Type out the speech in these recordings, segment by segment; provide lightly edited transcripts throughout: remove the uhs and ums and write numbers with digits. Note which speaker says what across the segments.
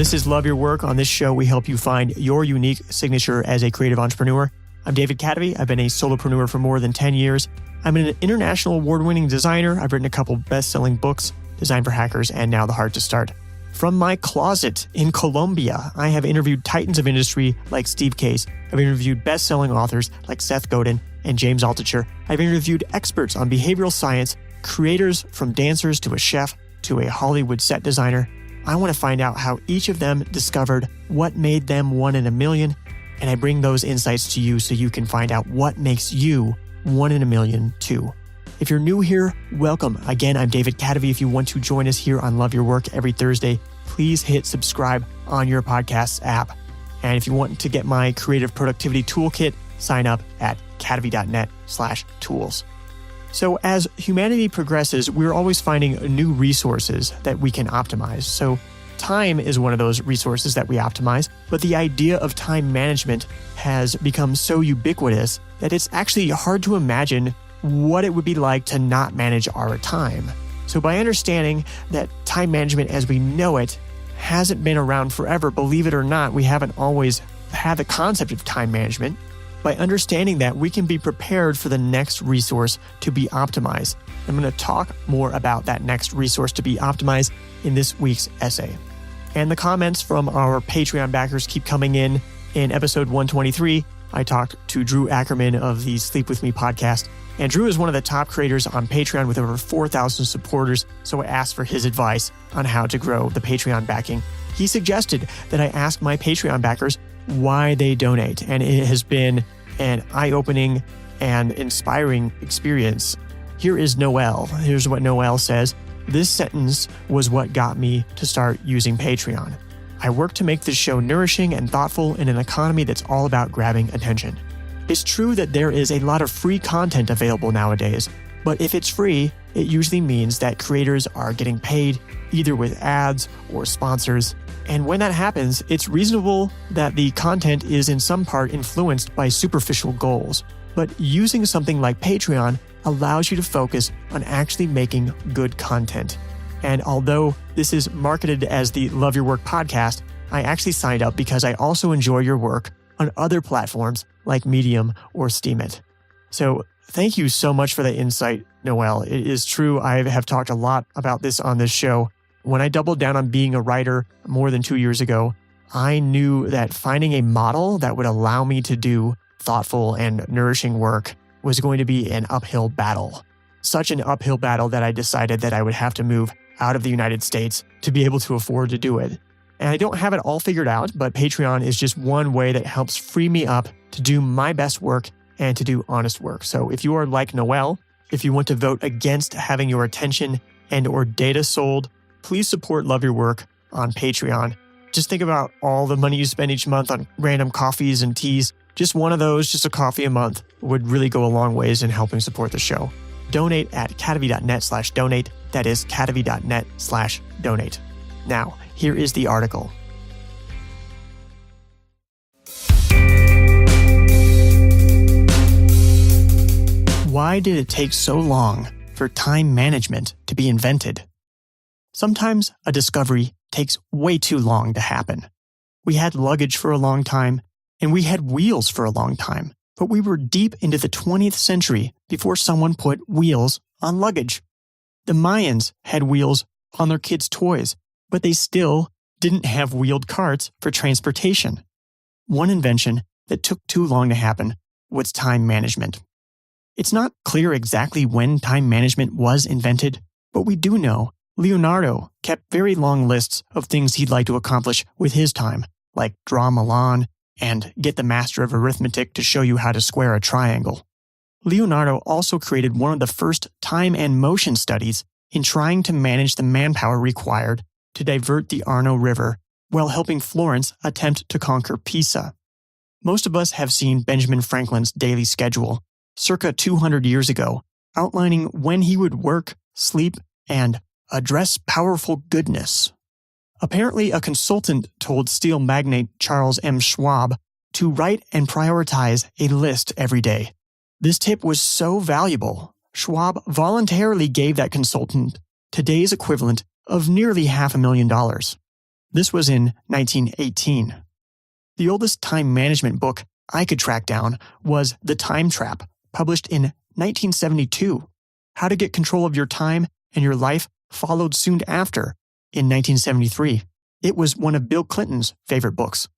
Speaker 1: This is Love Your Work. On this show, we help you find your unique signature as a creative entrepreneur. I'm David Cadavy. I've been a solopreneur for more than 10 years. I'm an international award-winning designer. I've written a couple best-selling books, Design for Hackers and Now the Hard to Start. From my closet in Colombia, I have interviewed titans of industry like Steve Case. I've interviewed best-selling authors like Seth Godin and James Altucher. I've interviewed experts on behavioral science, creators from dancers to a chef to a Hollywood set designer. I want to find out how each of them discovered what made them one in a million, and I bring those insights to you so you can find out what makes you one in a million too. If you're new here, welcome. Again, I'm David Cadavy. If you want to join us here on Love Your Work every Thursday, please hit subscribe on your podcast app. And if you want to get my Creative Productivity Toolkit, sign up at cadavy.net/tools. So as humanity progresses, we're always finding new resources that we can optimize. So time is one of those resources that we optimize, but the idea of time management has become so ubiquitous that it's actually hard to imagine what it would be like to not manage our time. So by understanding that time management as we know it hasn't been around forever, believe it or not, we haven't always had the concept of time management. By understanding that, we can be prepared for the next resource to be optimized. I'm going to talk more about that next resource to be optimized in this week's essay. And the comments from our Patreon backers keep coming in. In episode 123, I talked to Drew Ackerman of the Sleep With Me podcast. And Drew is one of the top creators on Patreon with over 4,000 supporters, so I asked for his advice on how to grow the Patreon backing. He suggested that I ask my Patreon backers why they donate, and it has been an eye-opening and inspiring experience. Here is Noelle. Here's what Noelle says. This sentence was what got me to start using Patreon. I work to make this show nourishing and thoughtful in an economy that's all about grabbing attention. It's true that there is a lot of free content available nowadays, but if it's free, it usually means that creators are getting paid either with ads or sponsors. And when that happens, it's reasonable that the content is in some part influenced by superficial goals. But using something like Patreon allows you to focus on actually making good content. And although this is marketed as the Love Your Work podcast, I actually signed up because I also enjoy your work on other platforms like Medium or Steemit. So thank you so much for that insight, Noelle. It is true, I have talked a lot about this on this show. When I doubled down on being a writer more than 2 years ago, I knew that finding a model that would allow me to do thoughtful and nourishing work was going to be an uphill battle. Such an uphill battle that I decided that I would have to move out of the United States to be able to afford to do it. And I don't have it all figured out, but Patreon is just one way that helps free me up to do my best work and to do honest work. So if you are like Noelle, if you want to vote against having your attention and or data sold, please support Love Your Work on Patreon. Just think about all the money you spend each month on random coffees and teas. Just one of those, just a coffee a month, would really go a long ways in helping support the show. Donate at cadavy.net/donate. That is cadavy.net/donate. Now, here is the article. Why did it take so long for time management to be invented? Sometimes a discovery takes way too long to happen. We had luggage for a long time, and we had wheels for a long time, but we were deep into the 20th century before someone put wheels on luggage. The Mayans had wheels on their kids' toys, but they still didn't have wheeled carts for transportation. One invention that took too long to happen was time management. It's not clear exactly when time management was invented, but we do know Leonardo kept very long lists of things he'd like to accomplish with his time, like draw Milan and get the master of arithmetic to show you how to square a triangle. Leonardo also created one of the first time and motion studies in trying to manage the manpower required to divert the Arno River while helping Florence attempt to conquer Pisa. Most of us have seen Benjamin Franklin's daily schedule, circa 200 years ago, outlining when he would work, sleep, and address powerful goodness. Apparently, a consultant told steel magnate Charles M. Schwab to write and prioritize a list every day. This tip was so valuable, Schwab voluntarily gave that consultant today's equivalent of nearly $500,000. This was in 1918. The oldest time management book I could track down was The Time Trap, published in 1972. How to Get Control of Your Time and Your Life followed soon after, in 1973. It was one of Bill Clinton's favorite books.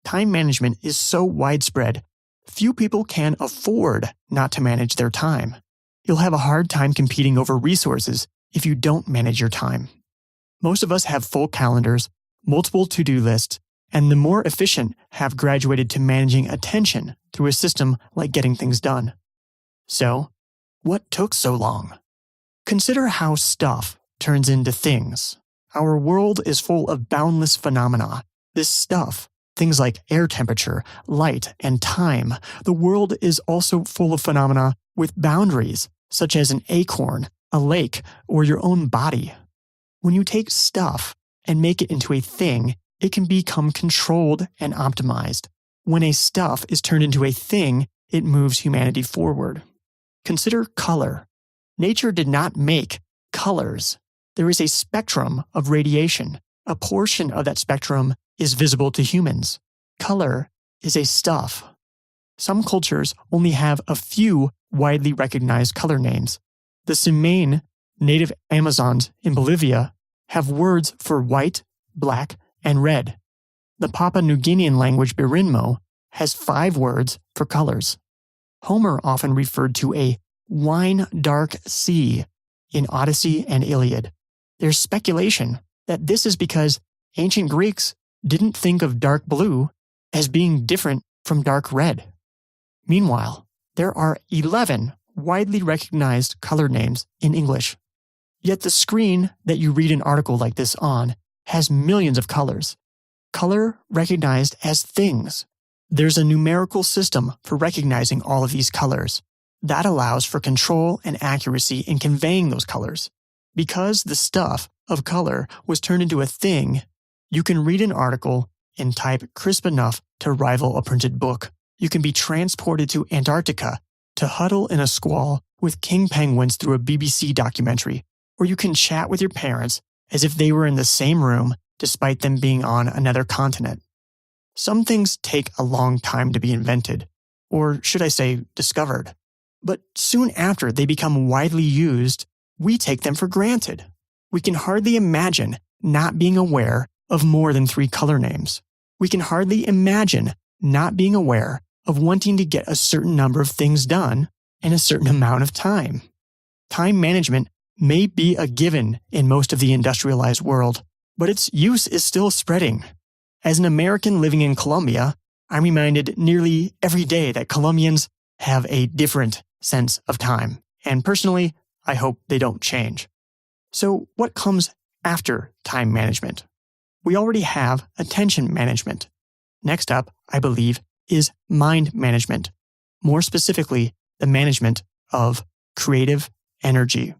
Speaker 1: Time management is so widespread, few people can afford not to manage their time. You'll have a hard time competing over resources if you don't manage your time. Most of us have full calendars, multiple to-do lists, and the more efficient have graduated to managing attention through a system like Getting Things Done. So, what took so long? Consider how stuff turns into things. Our world is full of boundless phenomena. This stuff, things like air temperature, light, and time. The world is also full of phenomena with boundaries, such as an acorn, a lake, or your own body. When you take stuff and make it into a thing, it can become controlled and optimized. When a stuff is turned into a thing, it moves humanity forward. Consider color. Nature did not make colors. There is a spectrum of radiation. A portion of that spectrum is visible to humans. Color is a stuff. Some cultures only have a few widely recognized color names. The Simane, native Amazons in Bolivia, have words for white, black, and red. The Papua New Guinean language Birinmo has 5 words for colors. Homer often referred to a wine-dark sea in Odyssey and Iliad. There's speculation that this is because ancient Greeks didn't think of dark blue as being different from dark red. Meanwhile, there are 11 widely recognized color names in English. Yet the screen that you read an article like this on has millions of colors. Color recognized as things. There's a numerical system for recognizing all of these colors. That allows for control and accuracy in conveying those colors. Because the stuff of color was turned into a thing, you can read an article and type crisp enough to rival a printed book. You can be transported to Antarctica to huddle in a squall with king penguins through a BBC documentary, or you can chat with your parents as if they were in the same room despite them being on another continent. Some things take a long time to be invented, or should I say discovered. But soon after they become widely used, we take them for granted. We can hardly imagine not being aware of more than 3 color names. We can hardly imagine not being aware of wanting to get a certain number of things done in a certain amount of time. Time management may be a given in most of the industrialized world, but its use is still spreading. As an American living in Colombia, I'm reminded nearly every day that Colombians have a different sense of time, and personally, I hope they don't change. So what comes after time management? We already have attention management. Next up, I believe, is mind management. More specifically, the management of creative energy.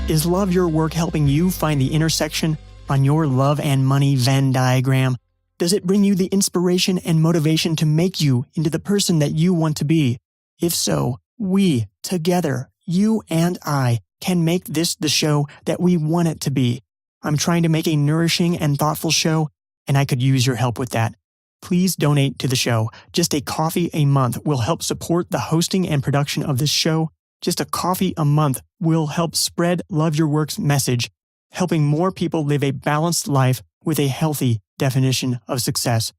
Speaker 1: Is Love Your Work helping you find the intersection on your love and money Venn diagram? Does it bring you the inspiration and motivation to make you into the person that you want to be? If so, we, together, you and I, can make this the show that we want it to be. I'm trying to make a nourishing and thoughtful show, and I could use your help with that. Please donate to the show. Just a coffee a month will help support the hosting and production of this show. Just a coffee a month will help spread Love Your Work's message, helping more people live a balanced life with a healthy definition of success.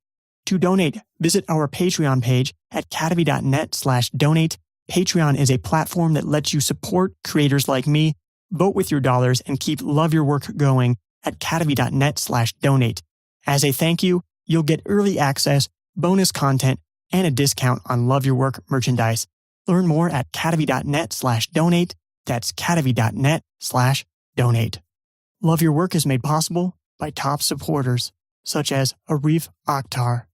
Speaker 1: To donate, visit our Patreon page at cadavy.net/donate. Patreon is a platform that lets you support creators like me. Vote with your dollars and keep Love Your Work going at cadavy.net/donate. As a thank you, you'll get early access, bonus content, and a discount on Love Your Work merchandise. Learn more at cadavy.net/donate. That's cadavy.net/donate. Love Your Work is made possible by top supporters, such as Arif Akhtar.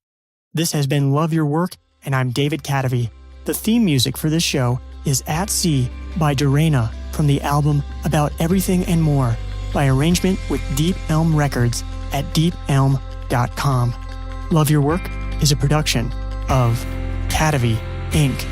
Speaker 1: This has been Love Your Work, and I'm David Cadavy. The theme music for this show is At Sea by Dorena from the album About Everything and More by arrangement with Deep Elm Records at deepelm.com. Love Your Work is a production of Cadavy, Inc.